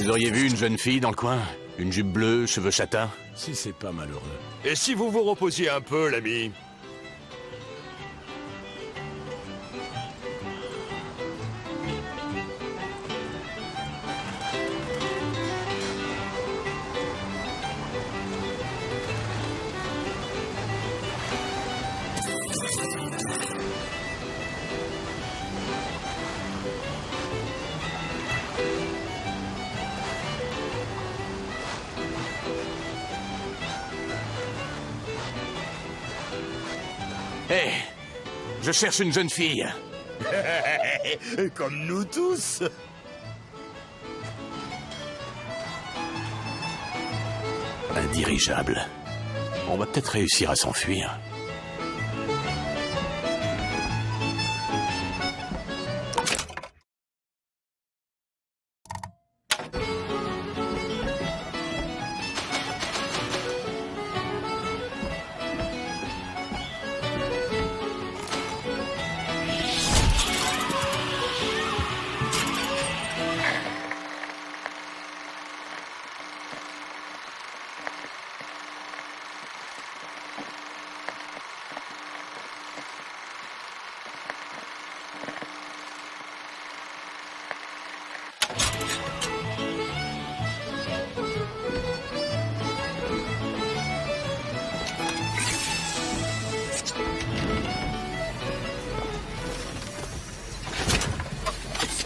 Vous auriez vu une jeune fille dans le coin? Une jupe bleue, cheveux châtains? Si c'est pas malheureux. Et si vous vous reposiez un peu, l'ami? Hé! Je cherche une jeune fille. Comme nous tous. Un dirigeable. On va peut-être réussir à s'enfuir.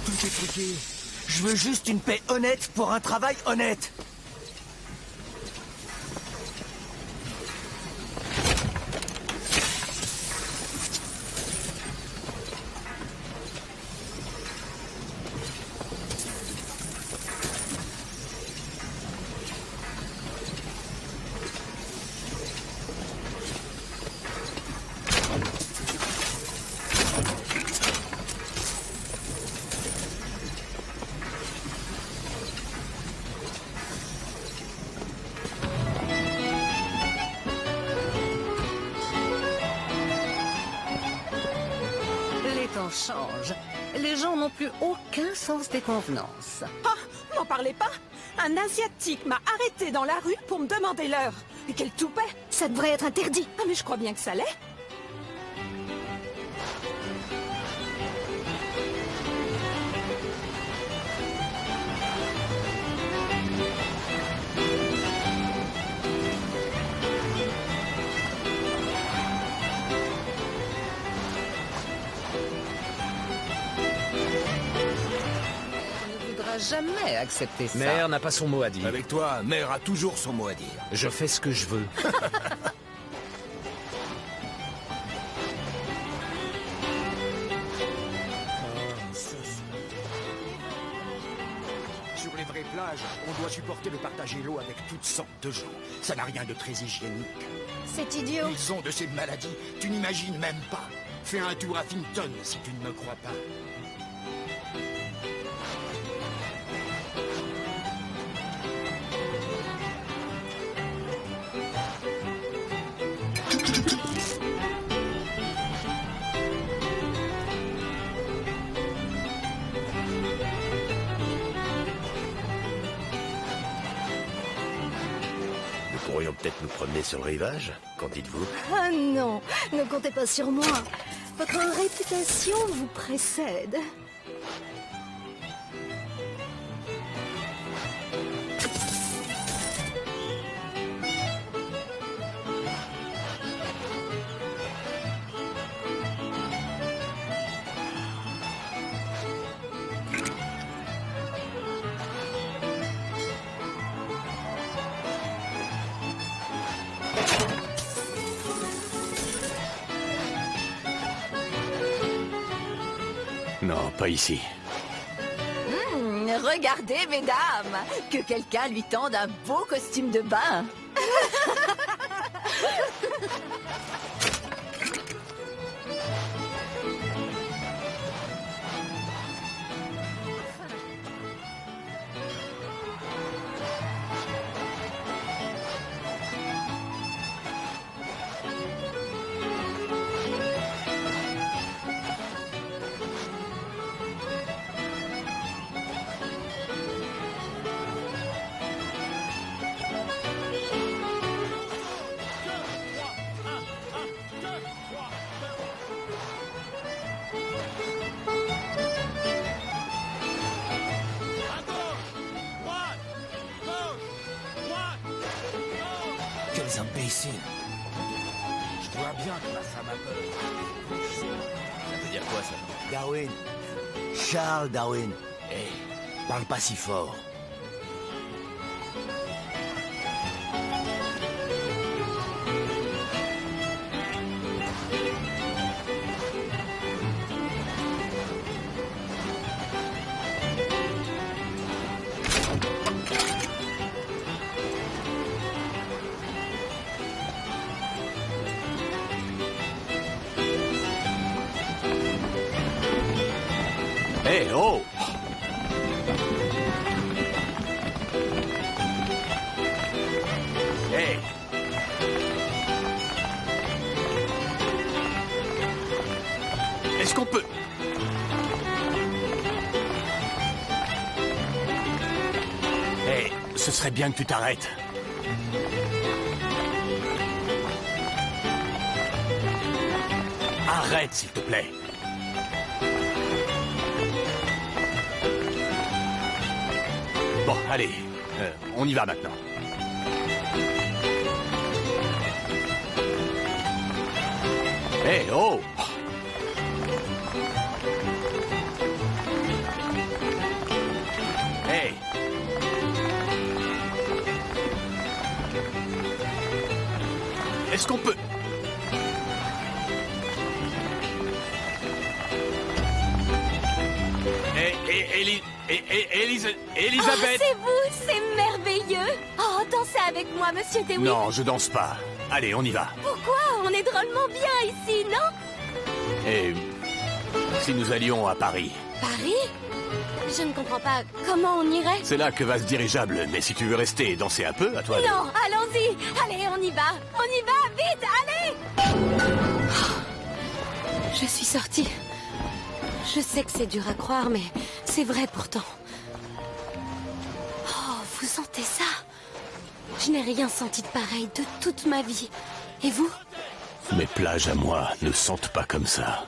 Tout est truqué. Je veux juste une paie honnête pour un travail honnête. Les temps changent. Les gens n'ont plus aucun sens des convenances. Oh, n'en parlez pas. Un Asiatique m'a arrêté dans la rue pour me demander l'heure. Et quel toupet. Ça devrait être interdit. Ah, mais je crois bien que ça l'est. On ne voudra jamais accepter ça. Mère n'a pas son mot à dire. Avec toi, Mère a toujours son mot à dire. Je fais ce que je veux. Sur les vraies plages, on doit supporter de partager l'eau avec toutes sortes de gens. Ça n'a rien de très hygiénique. C'est idiot. Ils ont de ces maladies, tu n'imagines même pas. Fais un tour à Finton si tu ne me crois pas. Nous pourrions peut-être nous promener sur le rivage. Qu'en dites-vous? Ah non, ne comptez pas sur moi. Votre réputation vous précède. Non, pas ici. Regardez, mesdames, que quelqu'un lui tende un beau costume de bain. Ces imbéciles. Je vois bien que ma femme a peur. Ça veut dire quoi, ça? Darwin. Charles Darwin. Hé, parle pas si fort. Hé, oh! Hé! Est-ce qu'on peut... Hé, ce serait bien que tu t'arrêtes. Arrête, s'il te plaît. Bon, allez, on y va maintenant. Hé, oh! Hé! Est-ce qu'on peut... Elisabeth! Oh, c'est vous, c'est merveilleux. Oh, dansez avec moi, monsieur DeWitt. Non, je danse pas. Allez, on y va. Pourquoi? On est drôlement bien ici, non? Et si nous allions à Paris? Paris? Je ne comprends pas. Comment on irait? C'est là que va ce dirigeable. Mais si tu veux rester et danser un peu, à toi de... Non, allons-y. Allez, on y va. On y va, vite, allez. Oh, je suis sortie. Je sais que c'est dur à croire, mais c'est vrai pourtant. Oh, vous sentez ça? Je n'ai rien senti de pareil de toute ma vie. Et vous? Mes plages à moi ne sentent pas comme ça.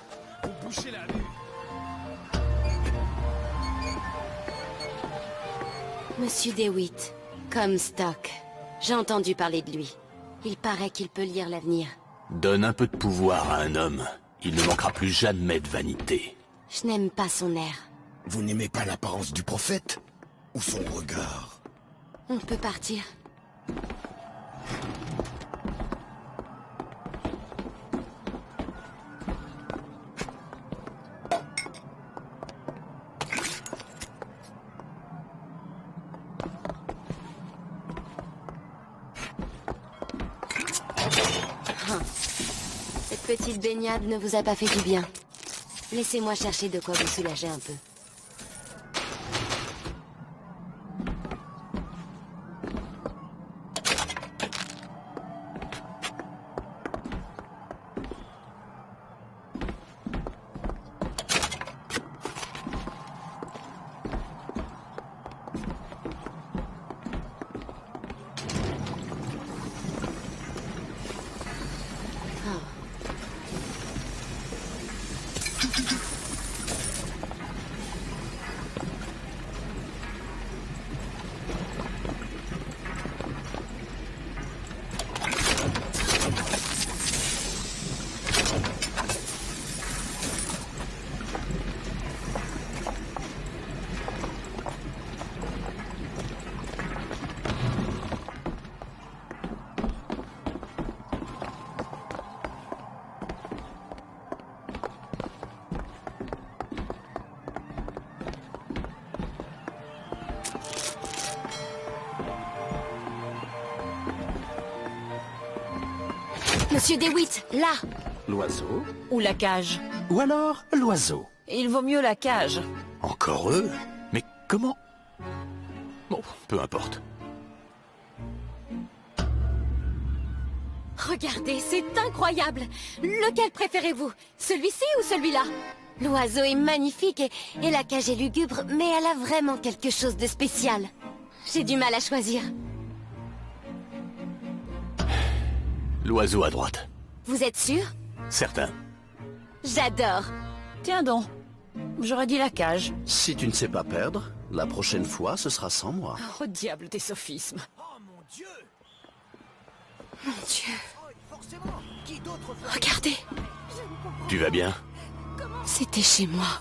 Monsieur DeWitt, Comstock. J'ai entendu parler de lui. Il paraît qu'il peut lire l'avenir. Donne un peu de pouvoir à un homme. Il ne manquera plus jamais de vanité. Je n'aime pas son air. Vous n'aimez pas l'apparence du prophète? Ou son regard? On peut partir. Cette petite baignade ne vous a pas fait du bien. Laissez-moi chercher de quoi vous soulager un peu. Monsieur DeWitt, là! L'oiseau? Ou la cage. Ou alors l'oiseau? Il vaut mieux la cage. Encore eux? Mais comment? Bon, peu importe. Regardez, c'est incroyable! Lequel préférez-vous? Celui-ci ou celui-là? L'oiseau est magnifique et la cage est lugubre, mais elle a vraiment quelque chose de spécial. J'ai du mal à choisir. L'oiseau à droite. Vous êtes sûr? Certain. J'adore! Tiens donc. J'aurais dit la cage. Si tu ne sais pas perdre, la prochaine fois, ce sera sans moi. Oh diable des sophismes. Oh mon Dieu! Mon Dieu. Forcément. Qui d'autre ferait... Regardez, Tu vas bien? c'était chez moi.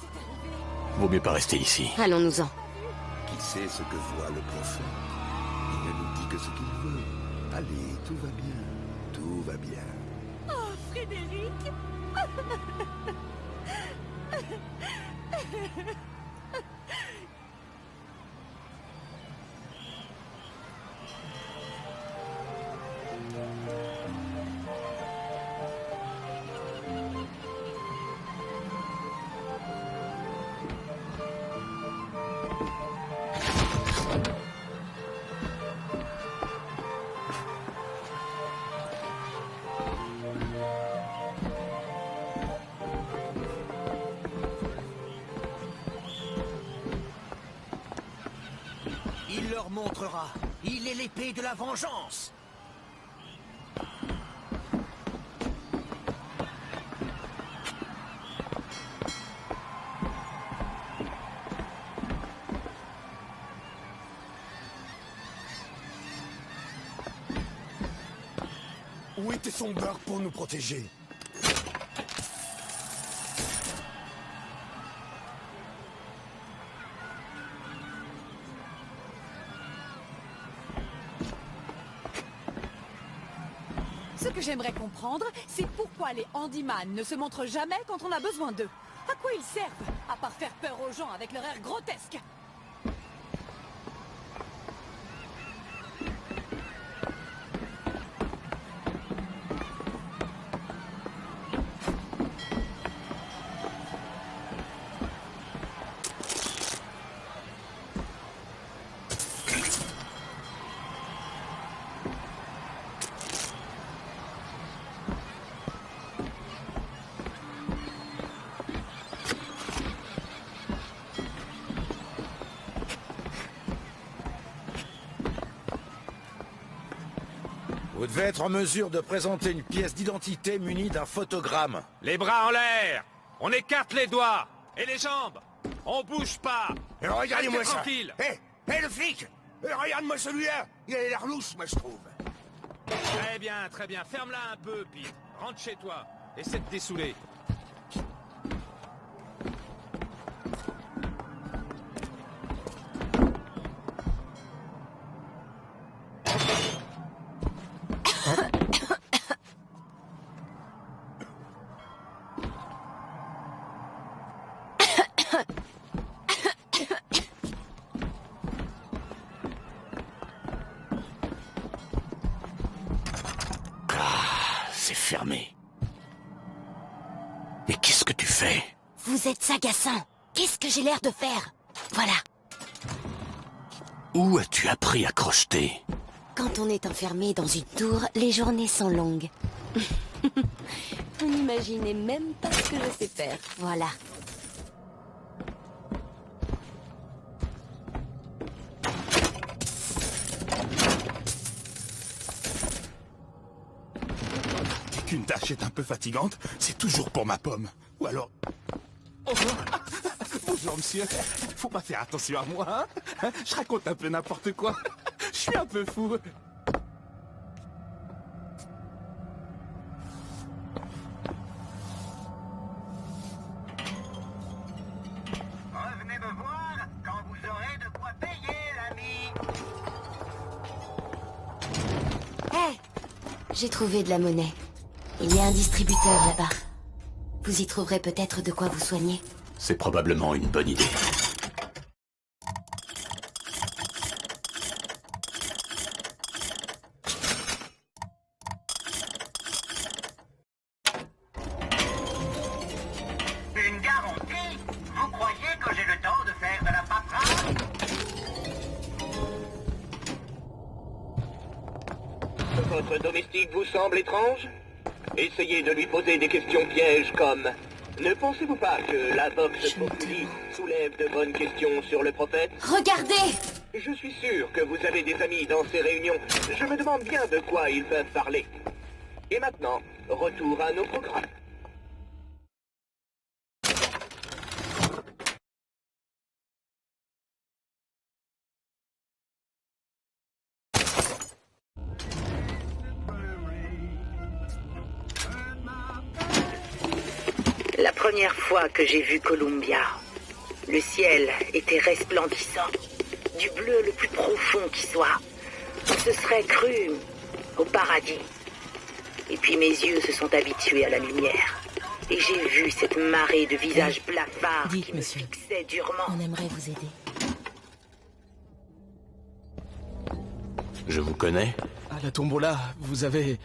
Vaut mieux pas rester ici. Allons-nous-en. Qui sait ce que voit le prophète? Il ne nous dit que ce qu'il veut. Allez, tout va bien. Tout va bien. Frédéric. Il leur montrera. Il est l'épée de la vengeance. Où était son beurre pour nous protéger? Ce que j'aimerais comprendre, c'est pourquoi les handyman ne se montrent jamais quand on a besoin d'eux. À quoi ils servent, à part faire peur aux gens avec leur air grotesque? Vous devez être en mesure de présenter une pièce d'identité munie d'un photogramme. Les bras en l'air. On écarte les doigts. Et les jambes. On bouge pas. Et regardez-moi Restez ça. tranquille. Hé, le flic. Regarde-moi celui-là. Il a l'air louche, moi, je trouve. Très bien, très bien. Ferme-la un peu, Pete. Rentre chez toi. Essaie de dessouler. C'est fermé. Mais qu'est-ce que tu fais? Vous êtes agaçant. Qu'est-ce que j'ai l'air de faire? Voilà. Où as-tu appris à crocheter? Quand on est enfermé dans une tour, les journées sont longues. Vous n'imaginez même pas ce que je sais faire. Voilà. Qu'une tâche est un peu fatigante, c'est toujours pour ma pomme. Ou alors... Oh. Bonjour, monsieur. Faut pas faire attention à moi, hein? Je raconte un peu n'importe quoi. Je suis un peu fou. Revenez me voir quand vous aurez de quoi payer, l'ami. Hé, j'ai trouvé de la monnaie. Il y a un distributeur là-bas. Vous y trouverez peut-être de quoi vous soigner. C'est probablement une bonne idée. Une garantie? Vous croyez que j'ai le temps de faire de la paperasse? Votre domestique vous semble étrange? Essayez de lui poser des questions pièges comme... Ne pensez-vous pas que la Vox Populi soulève de bonnes questions sur le prophète? Regardez! Je suis sûr que vous avez des amis dans ces réunions. Je me demande bien de quoi ils peuvent parler. Et maintenant, retour à nos programmes. La première fois que j'ai vu Columbia, le ciel était resplendissant, du bleu le plus profond qui soit. On se serait cru au paradis. Et puis mes yeux se sont habitués à la lumière. Et j'ai vu cette marée de visages blafards qui me fixaient durement. On aimerait vous aider. Je vous connais? À la tombola, vous avez...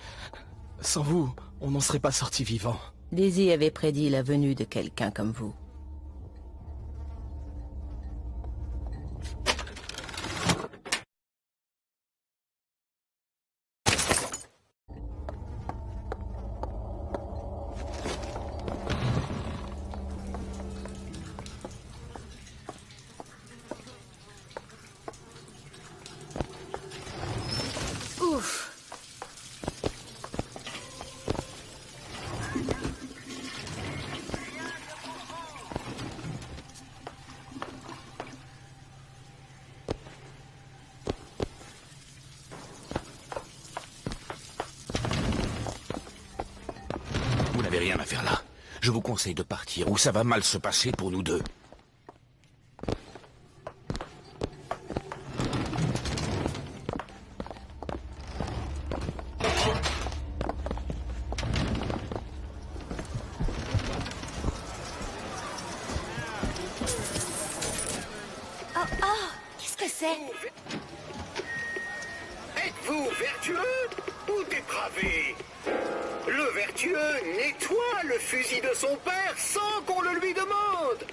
Sans vous, on n'en serait pas sorti vivant. Daisy avait prédit la venue de quelqu'un comme vous. Ouf. Vous n'avez rien à faire là. Je vous conseille de partir ou ça va mal se passer pour nous deux. Oh, oh, qu'est-ce que c'est? Êtes-vous vertueux ou dépravé? Le vertueux nettoie le fusil de son père sans qu'on le lui demande.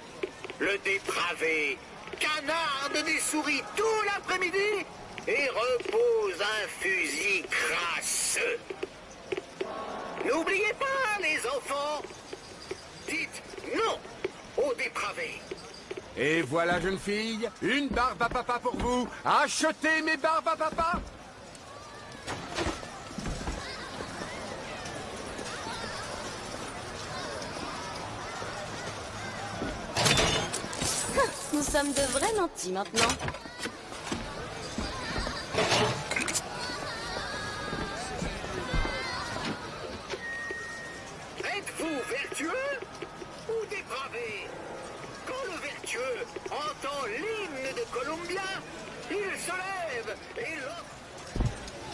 Le dépravé canarde des souris tout l'après-midi et repose un fusil crasseux. N'oubliez pas, les enfants, dites non au dépravé. Et voilà, jeune fille, une barbe à papa pour vous. Achetez mes barbes à papa. Nous sommes de vrais nantis maintenant. Êtes-vous vertueux ou dépravé? Quand le vertueux entend l'hymne de Columbia, il se lève et l'autre...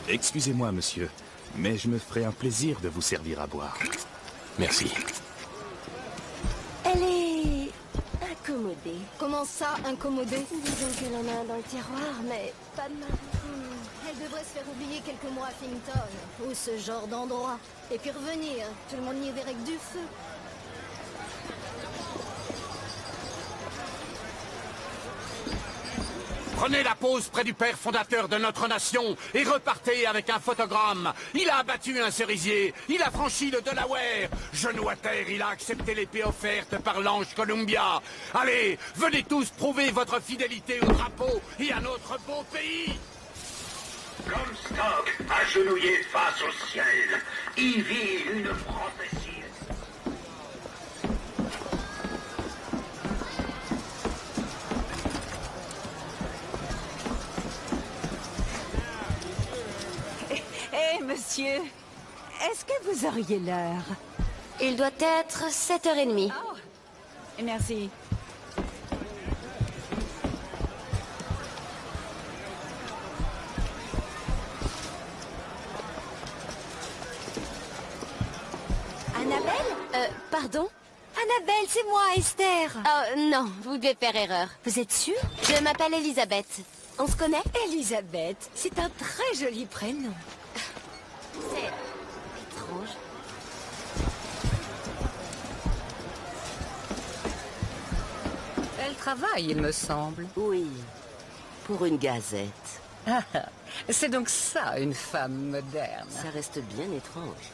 Excusez-moi, monsieur, mais je me ferai un plaisir de vous servir à boire. Merci. Elle est... incommodée. Comment ça, incommodée? Disons qu'elle en a un dans le tiroir, mais pas de mari. Elle devrait se faire oublier quelques mois à Fington, ou ce genre d'endroit. Et puis revenir, tout le monde n'y verrait que du feu. Prenez la pose près du père fondateur de notre nation et repartez avec un photogramme. Il a abattu un cerisier, il a franchi le Delaware. Genou à terre, il a accepté l'épée offerte par l'ange Columbia. Allez, venez tous prouver votre fidélité au drapeau et à notre beau pays. Comstock, agenouillé face au ciel, y vit une prophétie. Hé, monsieur, est-ce que vous auriez l'heure? Il doit être 7h30. Oh, merci. Annabelle? Pardon? Annabelle, c'est moi, Esther. Oh, non, vous devez faire erreur. Vous êtes sûre? Je m'appelle Elisabeth. On se connaît? Elisabeth, c'est un très joli prénom. C'est étrange. Elle travaille, il me semble. Oui, pour une gazette. Ah, c'est donc ça, une femme moderne. Ça reste bien étrange.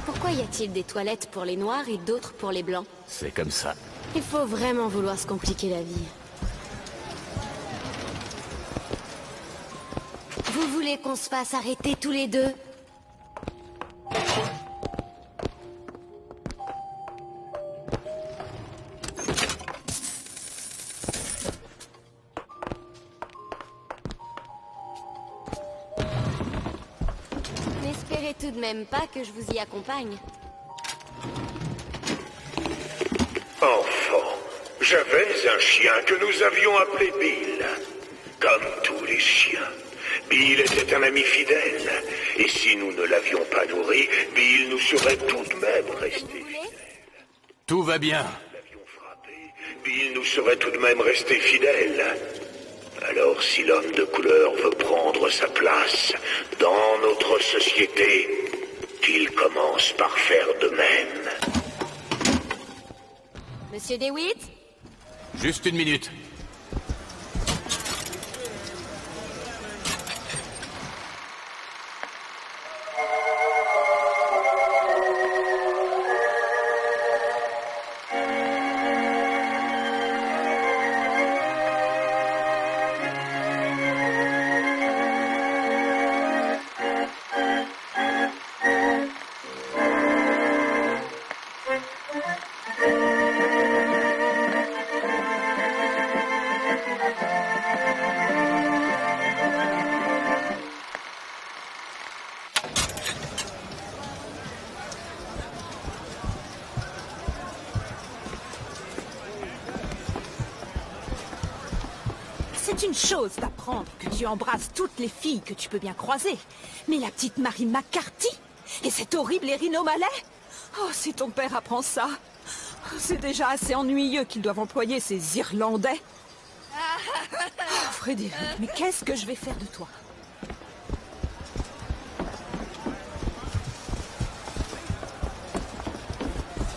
Pourquoi y a-t-il des toilettes pour les noirs et d'autres pour les blancs? C'est comme ça. Il faut vraiment vouloir se compliquer la vie. Vous voulez qu'on se fasse arrêter tous les deux? n'espérez tout de même pas que je vous y accompagne. Enfant, j'avais un chien que nous avions appelé Bill. Comme tous les chiens. Bill était un ami fidèle. Et si nous ne l'avions pas nourri, Bill nous serait tout de même resté fidèle. Tout va bien. Bill nous serait tout de même resté fidèle. Alors si l'homme de couleur veut prendre sa place dans notre société, qu'il commence par faire de même. Monsieur DeWitt? Juste une minute. C'est une chose d'apprendre que tu embrasses toutes les filles que tu peux bien croiser. Mais la petite Mary McCarthy et cet horrible Erin O'Malley? Oh, si ton père apprend ça, c'est déjà assez ennuyeux qu'ils doivent employer ces Irlandais. Oh, Frédéric, mais qu'est-ce que je vais faire de toi?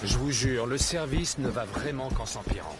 Je vous jure, le service ne va vraiment qu'en s'empirant.